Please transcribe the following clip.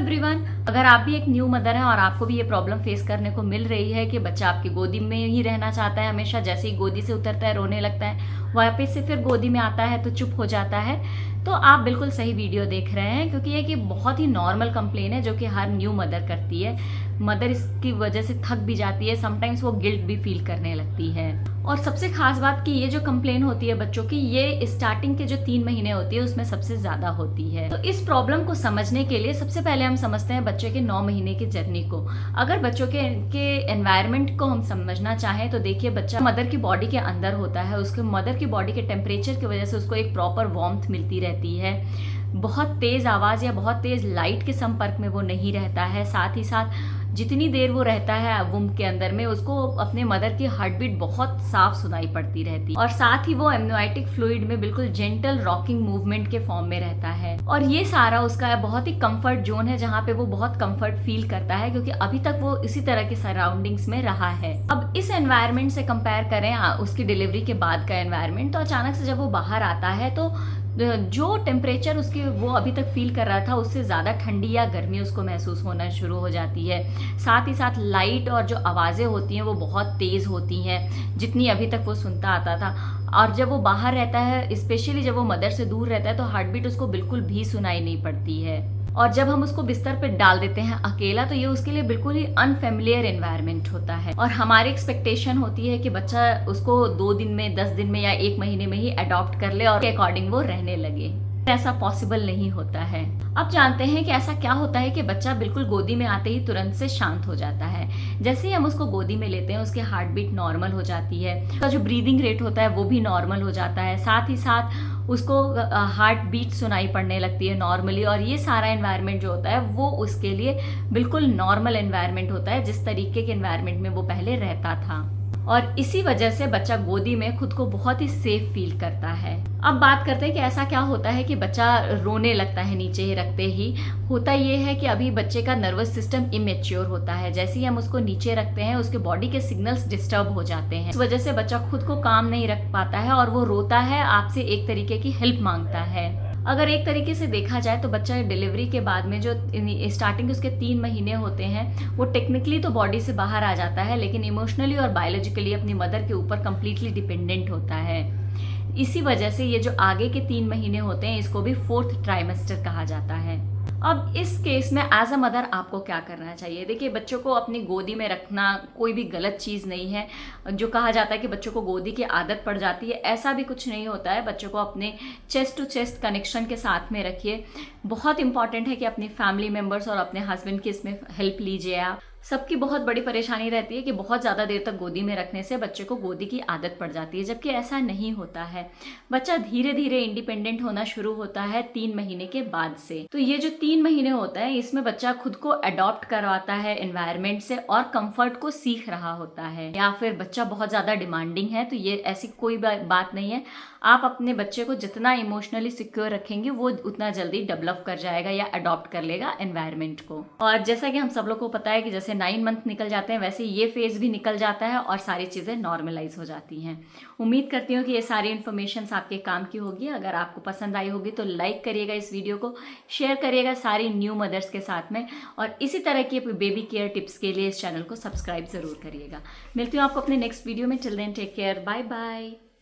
Everyone, अगर आप भी एक न्यू मदर हैं और आपको भी ये प्रॉब्लम फेस करने को मिल रही है कि बच्चा आपकी गोदी में ही रहना चाहता है, हमेशा जैसे ही गोदी से उतरता है रोने लगता है, वापस से फिर गोदी में आता है तो चुप हो जाता है, तो आप बिल्कुल सही वीडियो देख रहे हैं। क्योंकि ये कि बहुत ही नॉर्मल कंप्लेन है जो कि हर न्यू मदर करती है। मदर इसकी वजह से थक भी जाती है, समटाइम्स वो गिल्ट भी फील करने लगती है। और सबसे खास बात कि ये जो कंप्लेन होती है बच्चों की, ये स्टार्टिंग के जो 3 महीने होती है उसमें सबसे ज्यादा होती है। तो इस प्रॉब्लम को समझने के लिए सबसे पहले हम समझते हैं बच्चे के 9 महीने की जर्नी को। अगर बच्चों के एनवायरनमेंट को हम समझना चाहें तो देखिए, बच्चा मदर की बॉडी के अंदर होता है, उसके मदर की बॉडी के टेम्परेचर की वजह से उसको एक प्रॉपर वार्मथ मिलती रहती है। बहुत तेज आवाज या बहुत तेज लाइट के संपर्क में वो नहीं रहता है। साथ ही साथ जितनी देर वो रहता है वुम्ब के अंदर में, उसको अपने मदर की हार्ट बीट बहुत साफ सुनाई पड़ती रहती है। और साथ ही वो एमनियोटिक फ्लूइड में बिल्कुल जेंटल रॉकिंग मूवमेंट के फॉर्म में रहता है। और ये सारा उसका बहुत ही कंफर्ट जोन है, जहाँ पे वो बहुत कंफर्ट फील करता है, क्योंकि अभी तक वो इसी तरह के सराउंडिंग्स में रहा है। अब इस एनवायरमेंट से कंपेयर करें उसकी डिलीवरी के बाद का एनवायरमेंट, तो अचानक से जब वो बाहर आता है तो जो टेम्परेचर उसके वो अभी तक फील कर रहा था उससे ज़्यादा ठंडी या गर्मी उसको महसूस होना शुरू हो जाती है। साथ ही साथ लाइट और जो आवाज़ें होती हैं वो बहुत तेज़ होती हैं, जितनी अभी तक वो सुनता आता था। और जब वो बाहर रहता है, स्पेशली जब वो मदर से दूर रहता है, तो हार्ट बीट उसको बिल्कुल भी सुनाई नहीं पड़ती है। और जब हम उसको बिस्तर पे डाल देते हैं अकेला, तो ये उसके लिए बिल्कुल ही अनफेमिलियर एनवायरनमेंट होता है। और हमारी एक्सपेक्टेशन होती है कि बच्चा उसको 2 दिन में, 10 दिन में या 1 महीने में ही अडॉप्ट कर ले और के अकॉर्डिंग वो रहने लगे। ऐसा पॉसिबल नहीं होता है। अब जानते हैं कि ऐसा क्या होता है कि बच्चा बिल्कुल गोदी में आते ही तुरंत से शांत हो जाता है। जैसे ही हम उसको गोदी में लेते हैं, उसकी हार्ट बीट नॉर्मल हो जाती है, उसका जो ब्रीदिंग रेट होता है वो भी नॉर्मल हो जाता है। साथ ही साथ उसको हार्ट बीट सुनाई पड़ने लगती है नॉर्मली। और ये सारा एनवायरनमेंट जो होता है वो उसके लिए बिल्कुल नॉर्मल एनवायरनमेंट होता है, जिस तरीके के एनवायरनमेंट में वो पहले रहता था। और इसी वजह से बच्चा गोदी में खुद को बहुत ही सेफ फील करता है। अब बात करते हैं कि ऐसा क्या होता है कि बच्चा रोने लगता है नीचे ही रखते ही। होता ये है कि अभी बच्चे का नर्वस सिस्टम इमेच्योर होता है। जैसे ही हम उसको नीचे रखते हैं, उसके बॉडी के सिग्नल्स डिस्टर्ब हो जाते हैं। इस वजह से बच्चा खुद को काम नहीं रख पाता है और वो रोता है, आपसे एक तरीके की हेल्प मांगता है। अगर एक तरीके से देखा जाए तो बच्चा डिलीवरी के बाद में जो स्टार्टिंग उसके 3 महीने होते हैं, वो टेक्निकली तो बॉडी से बाहर आ जाता है, लेकिन इमोशनली और बायोलॉजिकली अपनी मदर के ऊपर कंप्लीटली डिपेंडेंट होता है। इसी वजह से ये जो आगे के 3 महीने होते हैं, इसको भी 4th ट्राइमेस्टर कहा जाता है। अब इस केस में एज अ मदर आपको क्या करना चाहिए? देखिए, बच्चों को अपनी गोदी में रखना कोई भी गलत चीज़ नहीं है। जो कहा जाता है कि बच्चों को गोदी की आदत पड़ जाती है, ऐसा भी कुछ नहीं होता है। बच्चों को अपने चेस्ट टू चेस्ट कनेक्शन के साथ में रखिए। बहुत इंपॉर्टेंट है कि अपनी फैमिली मेम्बर्स और अपने हस्बैंड की इसमें हेल्प लीजिए आप। सबकी बहुत बड़ी परेशानी रहती है कि बहुत ज़्यादा देर तक गोदी में रखने से बच्चे को गोदी की आदत पड़ जाती है, जबकि ऐसा नहीं होता है। बच्चा धीरे धीरे इंडिपेंडेंट होना शुरू होता है 3 महीने के बाद से। तो ये जो 3 महीने होता है, इसमें बच्चा खुद को अडॉप्ट करवाता है एनवायरनमेंट से और कंफर्ट को सीख रहा होता है। या फिर बच्चा बहुत ज़्यादा डिमांडिंग है, तो ये ऐसी कोई बात नहीं है। आप अपने बच्चे को जितना इमोशनली सिक्योर रखेंगे, वो उतना जल्दी डेवलप कर जाएगा या अडॉप्ट कर लेगा एनवायरनमेंट को। और जैसा कि हम सब लोग को पता है कि जैसे 9 मंथ निकल जाते हैं, वैसे ये फेज भी निकल जाता है और सारी चीज़ें नॉर्मलाइज हो जाती हैं। उम्मीद करती हूँ कि ये सारी इन्फॉर्मेशन आपके काम की होगी। अगर आपको पसंद आई होगी तो लाइक करिएगा इस वीडियो को, शेयर करिएगा सारी न्यू मदर्स के साथ में, और इसी तरह की बेबी केयर टिप्स के लिए इस चैनल को सब्सक्राइब ज़रूर करिएगा। मिलती हूँ आपको अपने नेक्स्ट वीडियो में। Till then take care, bye bye.